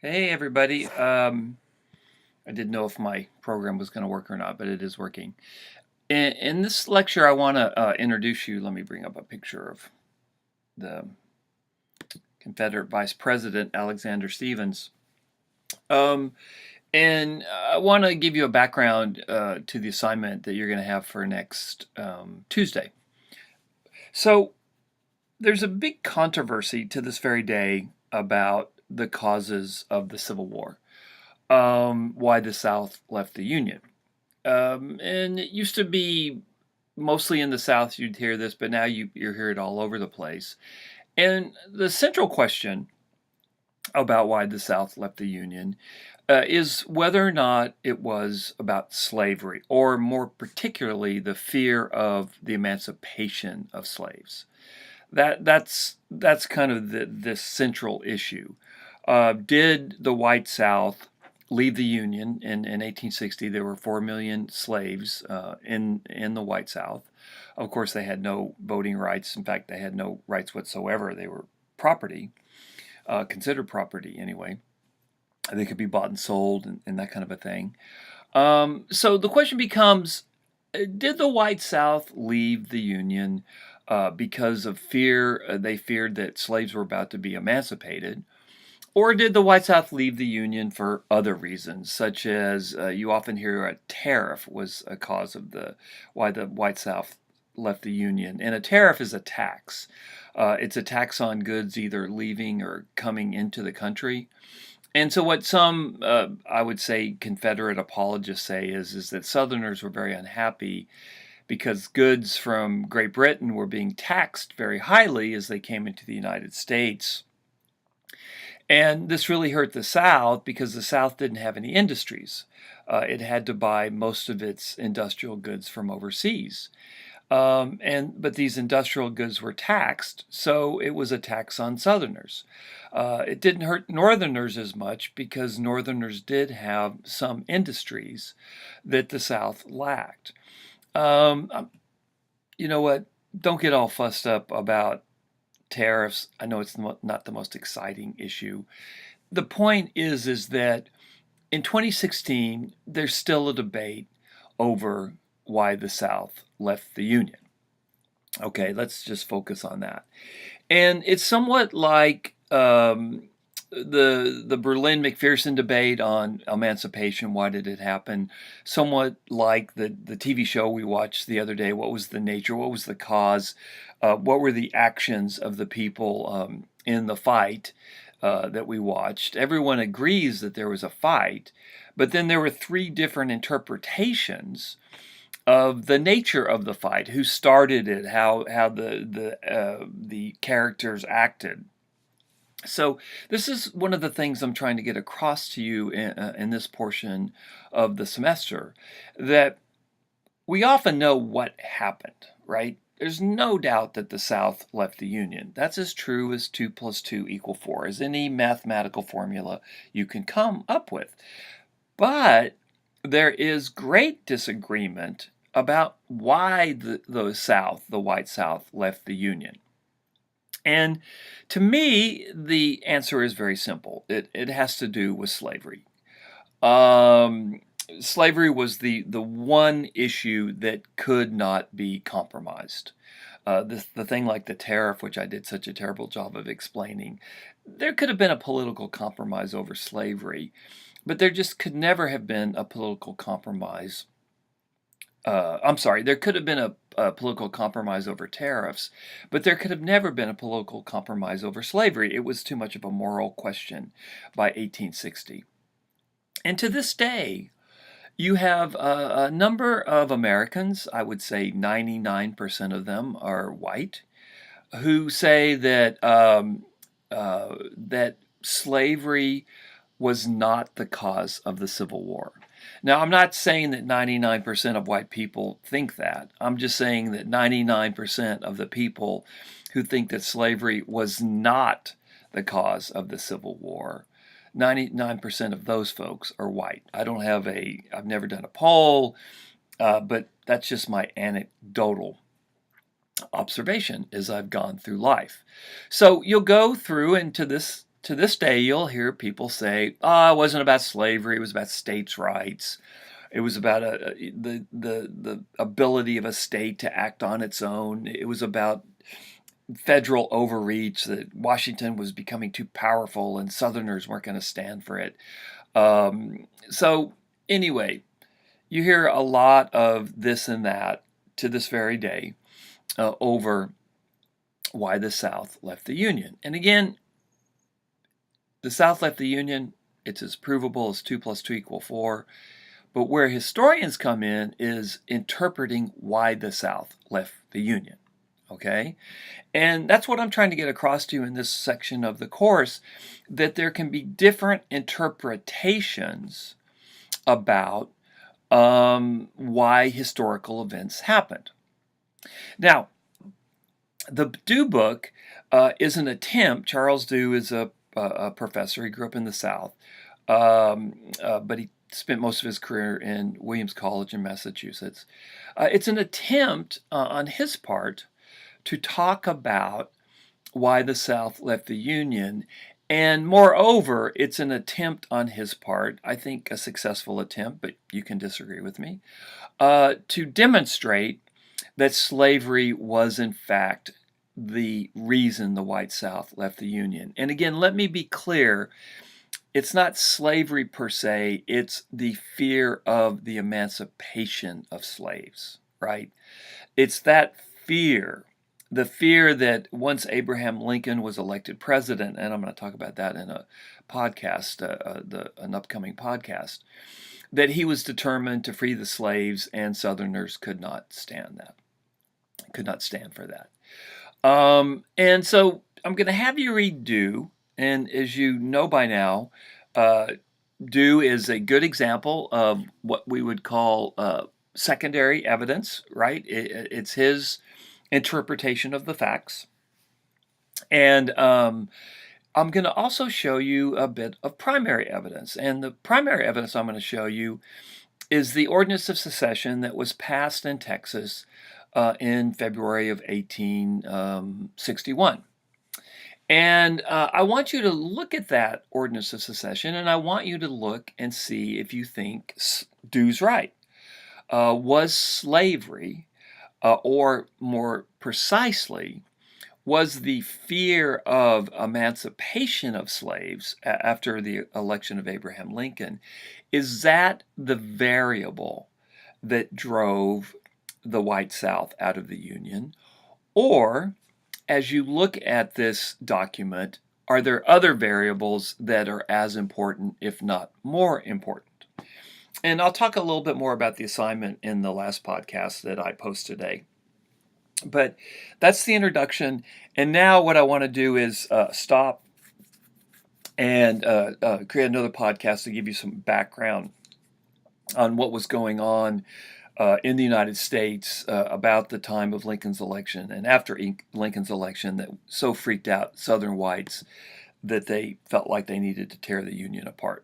Hey everybody. I didn't know if my program was going to work or not, but it is working. In this lecture, I want to introduce you. Let me bring up a picture of the Confederate Vice President Alexander Stephens. Um, and I want to give you a background to the assignment that you're going to have for next Tuesday. So there's a big controversy to this very day about the causes of the Civil War, why the South left the Union. And it used to be mostly in the South you'd hear this, but now you hear it all over the place. And the central question about why the South left the Union is whether or not it was about slavery, or more particularly, the fear of the emancipation of slaves. That's kind of this central issue. Did the white South leave the Union in 1860? There were 4 million slaves in the white South. Of course, they had no voting rights. In fact, they had no rights whatsoever. They were property, considered property anyway. They could be bought and sold and that kind of a thing. So the question becomes, did the white South leave the Union because of fear? They feared that slaves were about to be emancipated. Or did the White South leave the Union for other reasons, such as you often hear a tariff was a cause of why the White South left the Union. And a tariff is a tax. It's a tax on goods either leaving or coming into the country. And so what some, I would say, Confederate apologists say is that Southerners were very unhappy because goods from Great Britain were being taxed very highly as they came into the United States. And this really hurt the South because the South didn't have any industries. It had to buy most of its industrial goods from overseas. But these industrial goods were taxed, so it was a tax on Southerners. It didn't hurt Northerners as much because Northerners did have some industries that the South lacked. You know what? Don't get all fussed up about tariffs. I know it's not the most exciting issue. The point is that in 2016, there's still a debate over why the South left the Union. Okay, let's just focus on that. And it's somewhat like the Berlin McPherson debate on emancipation. Why did it happen? Somewhat like the TV show we watched the other day. What was the nature? What was the cause? What were the actions of the people in the fight that we watched? Everyone agrees that there was a fight, but then there were three different interpretations of the nature of the fight, who started it, how the characters acted. So this is one of the things I'm trying to get across to you in this portion of the semester, that we often know what happened, right? There's no doubt that the South left the Union. That's as true as 2 plus 2 equal 4, as any mathematical formula you can come up with. But there is great disagreement about why the South, the white South, left the Union. And to me, the answer is very simple. It has to do with slavery. Slavery was the one issue that could not be compromised. The thing like the tariff, which I did such a terrible job of explaining, there could have been a political compromise over slavery, but there just could never have been a political compromise. I'm sorry, there could have been a political compromise over tariffs, but there could have never been a political compromise over slavery. It was too much of a moral question by 1860. And to this day, you have a number of Americans, I would say 99% of them are white, who say that slavery was not the cause of the Civil War. Now, I'm not saying that 99% of white people think that. I'm just saying that 99% of the people who think that slavery was not the cause of the Civil War, 99% of those folks are white. I've never done a poll, but that's just my anecdotal observation as I've gone through life. So you'll go through into this to this day, you'll hear people say, "Oh, it wasn't about slavery. It was about states' rights. It was about the ability of a state to act on its own. It was about federal overreach, that Washington was becoming too powerful and Southerners weren't going to stand for it." So anyway, you hear a lot of this and that to this very day over why the South left the Union. And again, the South left the Union. It's as provable as 2 plus 2 equal 4. But where historians come in is interpreting why the South left the Union. Okay? And that's what I'm trying to get across to you in this section of the course, that there can be different interpretations about why historical events happened. Now, the Dew book is an attempt. Charles Dew is a professor. He grew up in the South, but he spent most of his career in Williams College in Massachusetts. It's an attempt on his part to talk about why the South left the Union. And moreover, it's an attempt on his part, I think a successful attempt, but you can disagree with me, to demonstrate that slavery was in fact the reason the white South left the Union. And again, let me be clear, it's not slavery per se, it's the fear of the emancipation of slaves, right? It's that fear, the fear that once Abraham Lincoln was elected president, and I'm going to talk about that in a podcast, an upcoming podcast, that he was determined to free the slaves, and Southerners could not stand for that. And so I'm going to have you read Dew, and as you know by now, Dew is a good example of what we would call secondary evidence, right? It's his interpretation of the facts. And I'm going to also show you a bit of primary evidence. And the primary evidence I'm going to show you is the Ordinance of Secession that was passed in Texas in February of 1861. And I want you to look at that Ordinance of Secession, and I want you to look and see if you think Dew's right. Was slavery, or more precisely, was the fear of emancipation of slaves after the election of Abraham Lincoln, is that the variable that drove the white South out of the Union? Or, as you look at this document, are there other variables that are as important, if not more important? And I'll talk a little bit more about the assignment in the last podcast that I post today. But that's the introduction. And now what I want to do is stop and create another podcast to give you some background on what was going on in the United States about the time of Lincoln's election and after Lincoln's election that so freaked out Southern whites that they felt like they needed to tear the Union apart.